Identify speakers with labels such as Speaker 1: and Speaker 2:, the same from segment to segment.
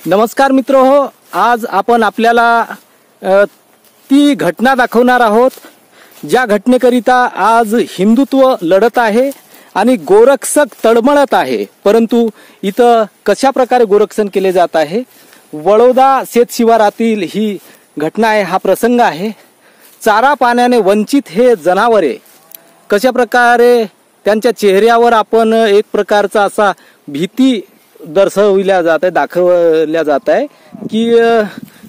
Speaker 1: नमस्कार मित्रहो, आज आपण आपल्याला ती घटना दाखवणार आहोत ज्या घटनेकरिता आज हिंदुत्व लढत आहे आणि गोरक्षक तळमळत आहे। परंतु इथं कशा प्रकारे गोरक्षण केले जात आहे, वडोदा शेतशिवारातील ही घटना आहे, हा प्रसंग आहे। चारा पाण्याने वंचित हे जनावरे कशा प्रकारे त्यांच्या चेहऱ्यावर आपण एक प्रकारचा असा भीती दर्शविल्या जात आहे, दाखवल्या जात आहे की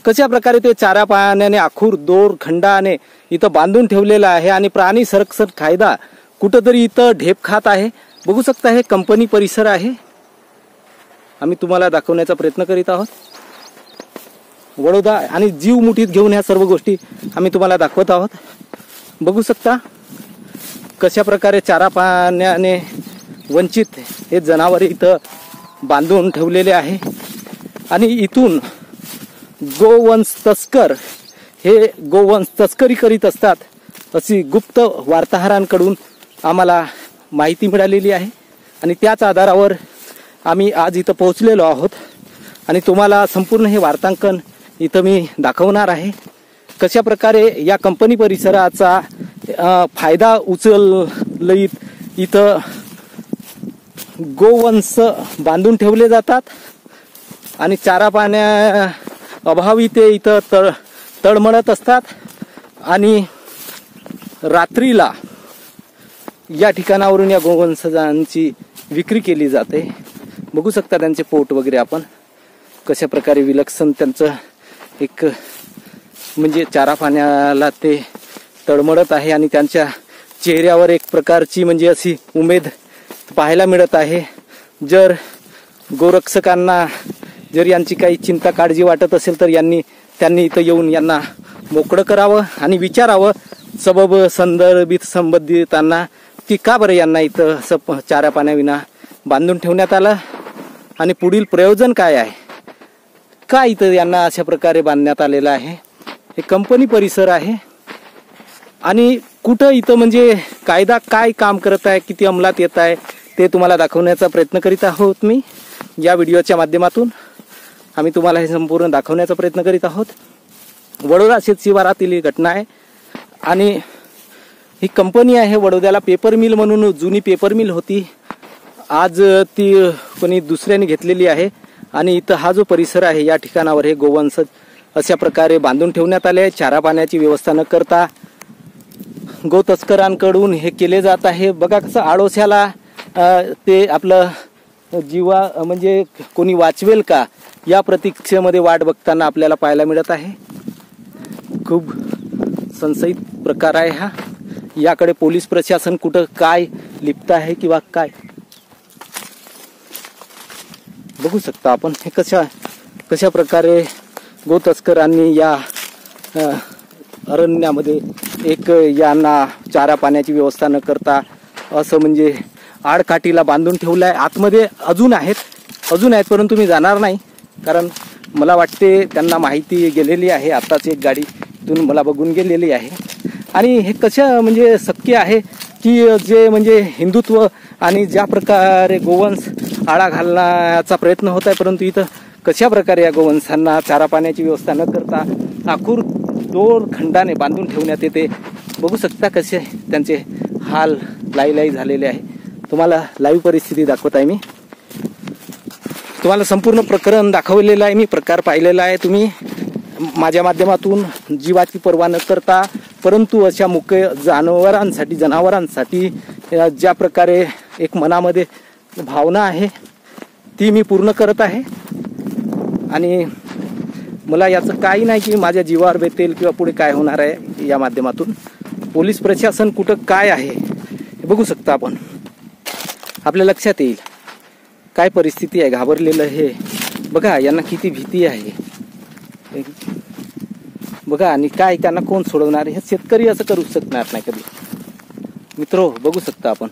Speaker 1: कशा प्रकारे ते चारा पाण्याने आखूर दोरखंडाने इथं बांधून ठेवलेला आहे आणि प्राणी संरक्षण कायदा कुठेतरी इथं ढेप खात आहे। बघू शकता हे कंपनी परिसर आहे, आम्ही तुम्हाला दाखवण्याचा प्रयत्न करीत आहोत। वडोदा आणि जीव मुठीत घेऊन ह्या सर्व गोष्टी आम्ही तुम्हाला दाखवत आहोत। बघू शकता कशा प्रकारे चारा पाण्याने वंचित हे जनावरे इथं बांधून ठेवलेले आहे आणि इथून गोवंश तस्कर हे गोवंश तस्करी करीत असतात अशी गुप्त वार्ताहरांकडून आम्हाला माहिती मिळालेली आहे आणि त्याच आधारावर आम्ही आज इथं पोहोचलेलो आहोत आणि तुम्हाला संपूर्ण हे वार्तांकन इथं मी दाखवणार आहे। कशा प्रकारे या कंपनी परिसराचा फायदा उचलत इथं गोवंश बांधून ठेवले जातात आणि चारा पाण्या अभावी ते इथं तळमळत असतात आणि रात्रीला या ठिकाणावरून या गोवंशांची विक्री केली जाते। बघू शकता त्यांचे पोट वगैरे आपण कशा प्रकारे विलक्षण त्यांचं एक म्हणजे चारा पाण्याला ते तळमळत आहे आणि त्यांच्या चेहऱ्यावर एक प्रकारची म्हणजे अशी उमेद पाहायला मिळत आहे। जर गोरक्षकांना जर यांची काही चिंता काळजी वाटत असेल तर त्यांनी इथं येऊन यांना मोकळं करावं आणि विचारावं सबब संबंधितांना की का बरं यांना इथं चारा पाण्याविना बांधून ठेवण्यात आलं आणि पुढील प्रयोजन काय आहे, का इथं यांना अशा प्रकारे बांधण्यात आलेलं आहे। हे कंपनी परिसर आहे आणि कुठं इथं म्हणजे कायदा काय काम करत आहे, किती अंमलात येत आहे ते तुम्हाला दाखवण्याचा प्रयत्न करीत आहोत। मी या व्हिडिओच्या माध्यमातून आम्ही तुम्हाला हे संपूर्ण दाखवण्याचा प्रयत्न करीत आहोत। वडोदा शेतशिवारातील ही घटना आहे आणि ही कंपनी आहे वडोद्याला पेपर मिल म्हणून जुनी पेपर मिल होती, आज ती कोणी दुसऱ्याने घेतलेली आहे आणि इथं हा जो परिसर आहे या ठिकाणावर हे गोवंश अशा प्रकारे बांधून ठेवण्यात आले आहे। चारा पाण्याची व्यवस्था न करता गो तस्करांकडून हे केले जात आहे। बघा कसं आडोश्याला ते आपलं जीवा म्हणजे कोणी वाचवेल का या प्रतीक्षेमध्ये वाट बघताना आपल्याला पाहायला मिळत आहे। खूप संशयित प्रकार आहे हा, याकडे पोलीस प्रशासन कुठं काय लिप्त आहे किंवा काय बघू शकता आपण। हे कशा प्रकारे गो तस्करांनी या अरण्यामध्ये एक यांना चारा पाण्याची व्यवस्था न करता असं म्हणजे आडकाठीला बांधून ठेवलं आहे। आतमध्ये अजून आहेत परंतु मी जाणार नाही, कारण मला वाटते त्यांना माहिती गेलेली आहे। आताच एक गाडी इथून मला बघून गेलेली आहे आणि हे कसं म्हणजे शक्य आहे की जे म्हणजे हिंदुत्व आणि ज्या प्रकारे गोवंश आळा घालण्याचा प्रयत्न होत आहे, परंतु इथं कशा प्रकारे या गोवंशांना चारा पाण्याची व्यवस्था न करता आखूर दोरखंडाने बांधून ठेवण्यात येते। बघू शकता कसे त्यांचे हाल लाई झालेले आहे। तुम्हाला लाईव्ह परिस्थिती दाखवत आहे, मी तुम्हाला संपूर्ण प्रकरण दाखवलेलं आहे, मी प्रकार पाहिलेला आहे। तुम्ही माझ्या माध्यमातून जीवाची पर्वा न करता परंतु अशा मुख्य जनावरांसाठी ज्या प्रकारे एक मनामध्ये भावना आहे ती मी पूर्ण करत आहे आणि मला याचं काही नाही की माझ्या जीवावर बेतेल किंवा पुढे काय होणार आहे। या माध्यमातून पोलीस प्रशासन कुठं काय आहे हे बघू शकता आपण, आपल्या लक्षात येईल काय परिस्थिती आहे। घाबरलेलं हे बघा, यांना किती भीती आहे बघा आणि काय त्यांना कोण सोडवणार। हे शेतकरी असं करू शकणार नाही कधी मित्रो, बघू शकता आपण।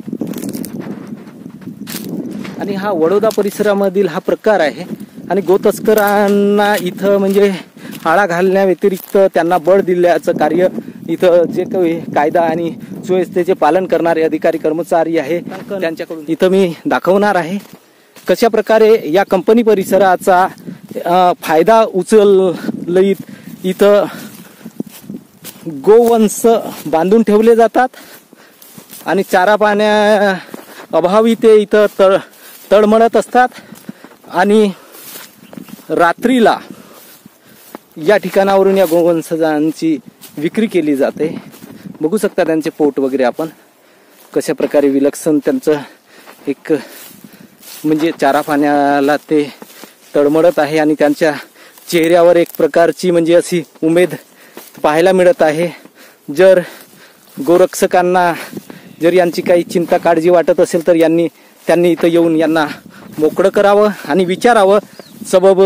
Speaker 1: आणि हा वडोदा परिसरामधील हा प्रकार आहे आणि गोतस्करांना इथं म्हणजे आळा घालण्या व्यतिरिक्त त्यांना बळ दिल्याचं कार्य इथं जे काही कायदा आणि सुव्यवस्थेचे पालन करणारे अधिकारी कर्मचारी आहे त्यांच्याकडून इथं मी दाखवणार आहे। कशा प्रकारे या कंपनी परिसराचा फायदा उचलत इथं गोवंश बांधून ठेवले जातात आणि चारा पाण्या अभावी ते इथं तळमळत असतात आणि रात्रीला या ठिकाणावरून या गोवंशांची विक्री केली जाते। बघू शकता त्यांचे पोट वगैरे आपण कशा प्रकारे विलक्षण त्यांचं एक म्हणजे चारा पाण्याला ते तळमळत आहे आणि त्यांच्या चेहऱ्यावर एक प्रकारची म्हणजे अशी उमेद पाहायला मिळत आहे। जर गोरक्षकांना जर यांची काही चिंता काळजी वाटत असेल तर त्यांनी इथं येऊन यांना मोकळं करावं आणि विचारावं सबब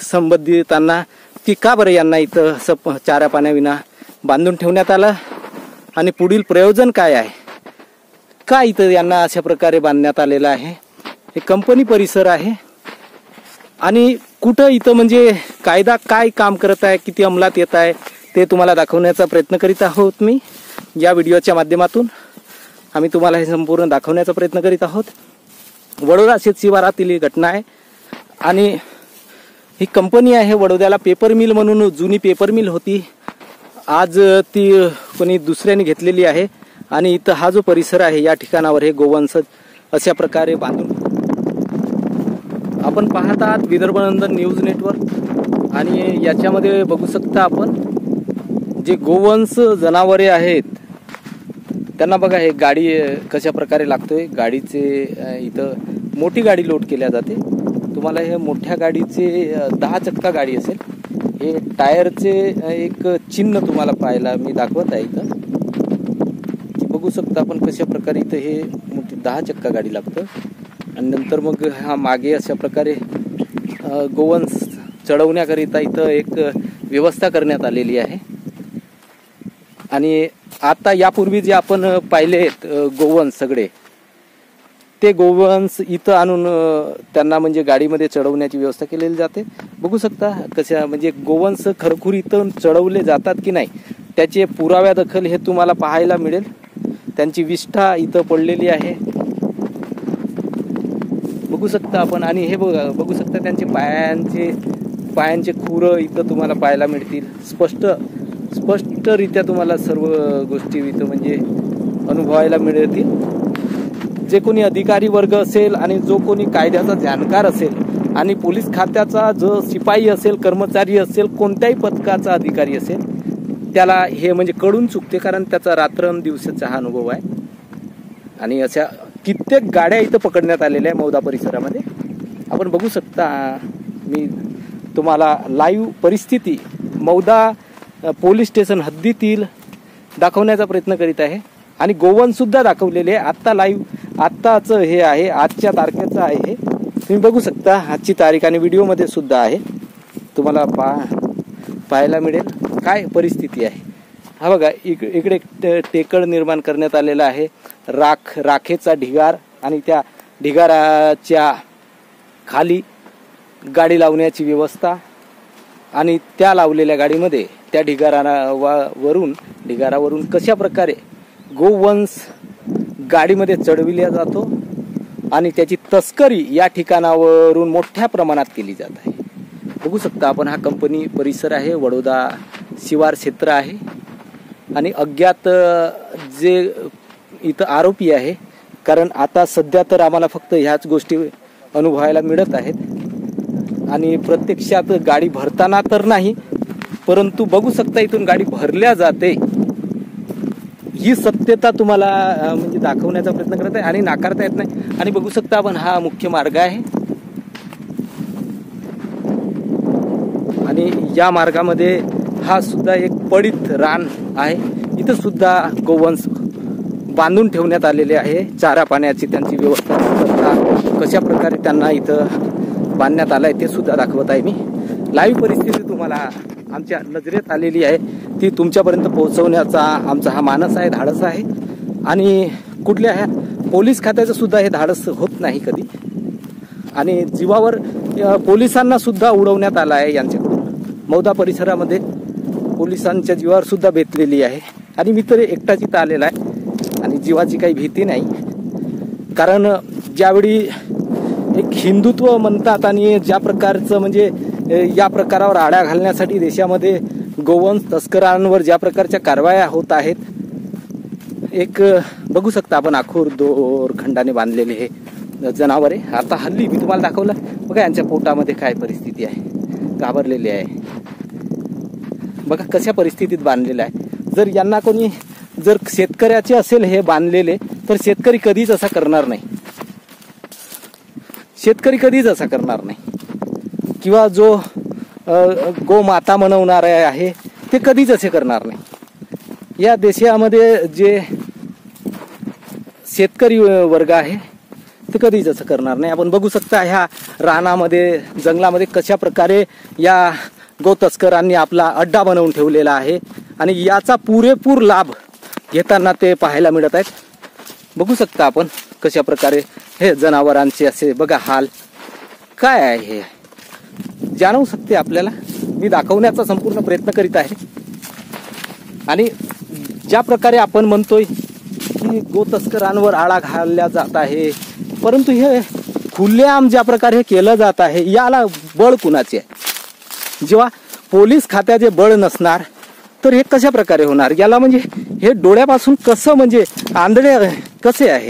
Speaker 1: संबंधितांना की का बरं यांना इथं चारा पाण्याविना बांधून ठेवण्यात आलं आणि पुढील प्रयोजन काय आहे, का इथं यांना अशा प्रकारे बांधण्यात आलेलं आहे। हे कंपनी परिसर आहे आणि कुठं इथं म्हणजे कायदा काय काम करत आहे, किती अंमलात येत आहे ते तुम्हाला दाखवण्याचा प्रयत्न करीत आहोत। मी या व्हिडिओच्या माध्यमातून आम्ही तुम्हाला हे संपूर्ण दाखवण्याचा प्रयत्न करीत आहोत। वडोदा शेत शिवारातील ही घटना आहे आणि ही कंपनी आहे वडोद्याला पेपर मिल म्हणून जुनी पेपर मिल होती, आज ती कोणी दुसऱ्याने घेतलेली आहे आणि इथं हा जो परिसर आहे या ठिकाणावर हे गोवंश अशा प्रकारे बांधून आपण पाहत आहात विदर्भनंदन न्यूज नेटवर्क आणि याच्यामध्ये बघू शकता आपण जे गोवंश जनावरे आहेत त्यांना बघा हे गाडी कशा प्रकारे लागतोय। गाडीचे इथं मोठी गाडी लोड केल्या जाते। तुम्हाला हे मोठ्या गाडीचे 10 चक्का गाडी असेल, हे टायरचे एक चिन्ह तुम्हाला पाहायला मी दाखवत आहे इथं। बघू शकता आपण कशा प्रकारे इथं हे मोठी 10 चक्का गाडी लागतं आणि नंतर मग हा मागे अशा प्रकारे गोवंश चढवण्याकरिता इथं एक व्यवस्था करण्यात आलेली आहे। आणि आता यापूर्वी जे आपण पाहिलेत गोवंश सगळे ते गोवंश इथं आणून त्यांना म्हणजे गाडीमध्ये चढवण्याची व्यवस्था केलेली जाते। बघू शकता कशा म्हणजे गोवंश खरखुर इथं चढवले जातात की नाही त्याचे पुराव्या दखल हे तुम्हाला पाहायला मिळेल। त्यांची विष्ठा इथं पडलेली आहे बघू शकता आपण आणि हे बघू शकता त्यांचे पायांचे खुरं इथं तुम्हाला पाहायला मिळतील। स्पष्टरित्या तुम्हाला सर्व गोष्टी इथं म्हणजे अनुभवायला मिळतील। जे कोणी अधिकारी वर्ग असेल आणि जो कोणी कायद्याचा जाणकार असेल आणि पोलीस खात्याचा जो शिपाई असेल, कर्मचारी असेल, कोणत्याही पथकाचा अधिकारी असेल त्याला हे म्हणजे कळून चुकते, कारण त्याचा रात्रंदिवसाचा हा अनुभव आहे। आणि अशा कित्येक गाड्या इथं पकडण्यात आलेल्या आहे मौदा परिसरामध्ये। आपण बघू शकता मी तुम्हाला लाईव्ह परिस्थिती मौदा पोलीस स्टेशन हद्दीतील दाखवण्याचा प्रयत्न करीत आहे आणि गोवंश सुद्धा दाखवलेले आहे। आत्ताचं हे आहे, आजच्या तारखेचं आहे हे तुम्ही बघू शकता, आजची तारीख आणि व्हिडिओमध्ये सुद्धा आहे तुम्हाला पाहायला मिळेल काय परिस्थिती आहे। हा बघा इकडे टेकड निर्माण करण्यात आलेला आहे, राखेचा ढिगार आणि त्या ढिगाराच्या खाली गाडी लावण्याची व्यवस्था आणि त्या लावलेल्या गाडीमध्ये त्या ढिगारावरून कशा प्रकारे गोवंश गाडीमध्ये चढविला जातो आणि त्याची तस्करी या ठिकाणावरून मोठ्या प्रमाणात केली जात आहे। बघू शकता आपण हा कंपनी परिसर आहे, वडोदा शिवार क्षेत्र आहे आणि अज्ञात जे इथं आरोपी आहे, कारण आता सध्या तर आम्हाला फक्त ह्याच गोष्टी अनुभवायला मिळत आहेत आणि प्रत्यक्षात गाडी भरताना तर नाही, परंतु बघू शकता इथून गाडी भरल्या जाते ही सत्यता तुम्हाला म्हणजे दाखवण्याचा प्रयत्न करत आहे आणि नाकारता येत नाही। आणि बघू शकता आपण हा मुख्य मार्ग आहे आणि या मार्गामध्ये हा सुद्धा एक पडित रान आहे, इथं सुद्धा गोवंश बांधून ठेवण्यात आलेले आहे। चारा पाण्याची त्यांची व्यवस्था कशा प्रकारे त्यांना इथं बांधण्यात आलाय ते सुद्धा दाखवत आहे मी। लाईव्ह परिस्थिती तुम्हाला आमच्या नजरेत आलेली आहे ती तुमच्यापर्यंत पोहोचवण्याचा आमचा हा मानस आहे, धाडस आहे आणि कुठल्या पोलीस खात्याचं सुद्धा हे धाडस होत नाही कधी आणि जीवावर पोलिसांना सुद्धा उडवण्यात आला आहे यांच्याकडून। मौदा परिसरामध्ये पोलिसांच्या जीवावर सुद्धा बेतलेली आहे आणि मी तर एकटाच इथं आलेला आहे आणि जीवाची काही भीती नाही, कारण ज्यावेळी एक हिंदुत्व म्हणतात आणि ज्या प्रकारचं म्हणजे या प्रकारावर आळा घालण्यासाठी देशामध्ये गोवंश तस्करांवर ज्या प्रकारच्या कारवाया होत आहेत, एक बघू शकता आपण आखूर दोरखंडाने बांधलेले हे जनावर आहे. आता हल्ली मी तुम्हाला दाखवलं बघा यांच्या पोटामध्ये काय परिस्थिती आहे, घाबरलेले आहे बघा कशा परिस्थितीत बांधलेलं आहे. जर यांना कोणी जर शेतकऱ्याचे असेल हे बांधलेले तर शेतकरी कधीच असा करणार नाही, शेतकरी कधीच असा करणार नाही, किंवा जो गोमाता म्हणवणार आहे ते कधीच असे करणार नाही. या देशामध्ये जे शेतकरी वर्ग आहे ते कधीच असं करणार नाही. आपण बघू शकता ह्या रानामध्ये जंगलामध्ये कशा प्रकारे या गोतस्करांनी आपला अड्डा बनवून ठेवलेला आहे आणि याचा पुरेपूर लाभ घेताना ते पाहायला मिळत आहेत. बघू शकता आपण कशा प्रकारे हे जनावरांचे असे बघा हाल काय आहे हे जाणवू शकते आपल्याला. मी दाखवण्याचा संपूर्ण प्रयत्न करीत आहे. आणि ज्या प्रकारे आपण म्हणतोय की गोतस्करांवर आळा घालला जात आहे, परंतु हे खुलेआम ज्या प्रकारे केलं जात आहे याला बळ कुणाचे आहे? जेव्हा पोलीस खात्याचे बळ नसणार तर हे कशा प्रकारे होणार? याला म्हणजे हे डोळ्यापासून कसं म्हणजे आंधळे कसे आहे?